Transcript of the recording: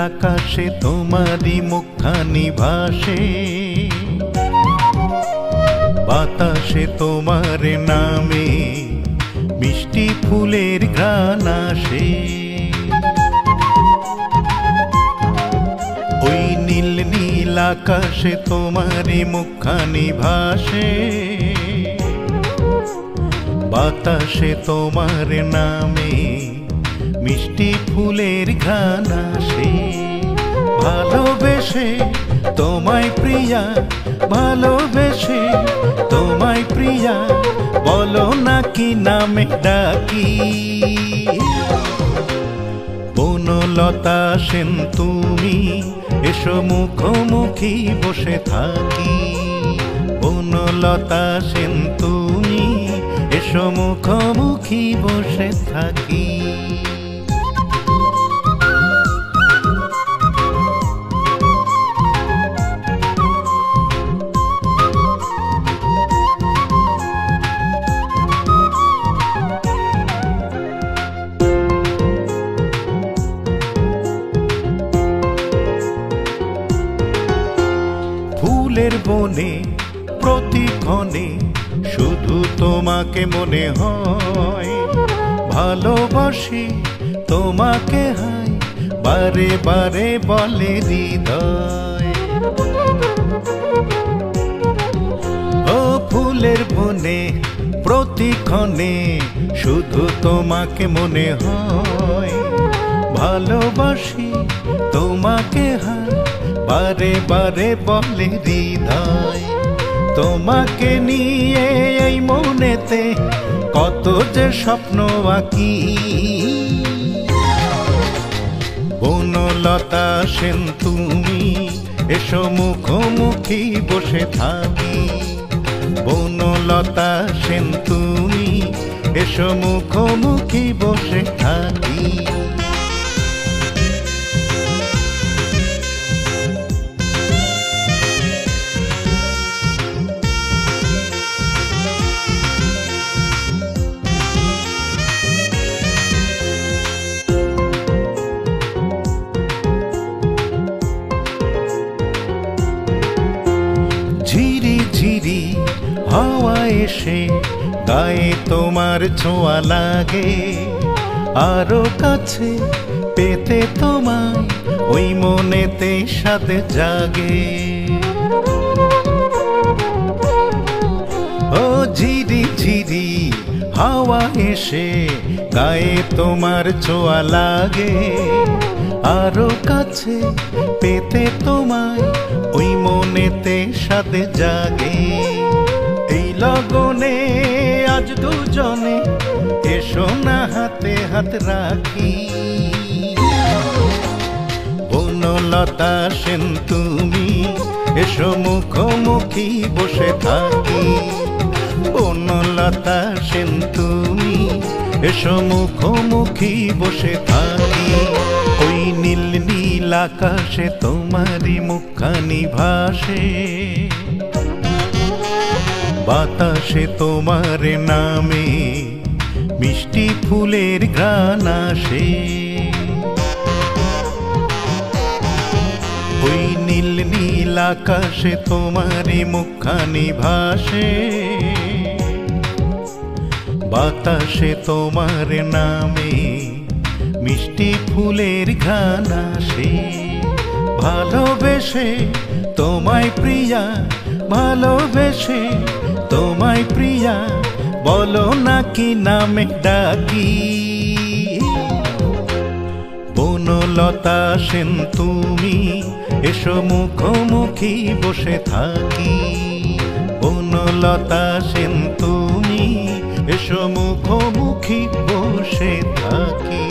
আকাশে তোমারই মুখখানি ভাসে, বাতাসে তোমার নামে মিষ্টি ফুলের ঘ্রাণ আসে। ওই নীল নীল আকাশে তোমারই মুখখানি ভাসে, বাতাসে তোমার নামে মিষ্টি ফুলের ঘ্রাণ আসে। ভালোবেসে তোমায় প্রিয়া, ভালোবেসে তোমায় প্রিয়া, বলো না কি নামে ডাকি। বনলতা সেন তুমি, এসো মুখোমুখি বসে থাকি। বনলতা সেন তুমি, এসো মুখোমুখি বসে থাকি। ফুলের বনে প্রতিক্ষণে শুধু তোমাকে মনে হয়, ভালোবাসি তোমাকে হায় বারে বারে বলে হৃদয়। ও ফুলের বনে প্রতিক্ষণে শুধু তোমাকে মনে হয়, ভালোবাসি তোমাকে হায় বারে বারে বলে হৃদয়। তোমাকে নিয়ে এই মনেতে কত যে স্বপ্ন আঁকি। বনলতা সেন তুমি, এসো মুখোমুখি বসে থাকি। বনলতা সেন তুমি, এসো মুখোমুখি বসে থাকি। ঝিরি ঝিরি হাওয়া এসে গায়ে তোমার ছোঁয়া লাগে, আরো কাছে পেতে তোমায় ওই মনেতে সাথে জাগে। ও ঝিরি ঝিরি হাওয়া এসে গায়ে তোমার ছোঁয়া লাগে, আরো কাছে পেতে তোমায় ওই মনেতে সাথে জাগে। এই লগনে আজ দুজনে এসো না হাতে হাত রাখি। বনলতা সেন তুমি, এসো মুখোমুখি বসে থাকি। বনলতা সেন তুমি, এসো মুখোমুখি বসে থাকি। ওই নীল নীল আকাশে তোমারই মুখখানি ভাসে, বাতাসে তোমার নামে মিষ্টি ফুলের ঘ্রাণ আসে। ওই নীল নীল আকাশে তোমারই মুখখানি ভাসে, বাতাসে তোমার নামে মিষ্টি ফুলের ঘ্রাণ আসে। ভালোবেসে তোমায় প্রিয়া, ভালোবেসে তোমায় প্রিয়া, বলো না কি নামে ডাকি। বনলতা সেন তুমি, এসো মুখোমুখি বসে থাকি। বনলতা সেন তুমি, এসো মুখোমুখি বসে থাকি।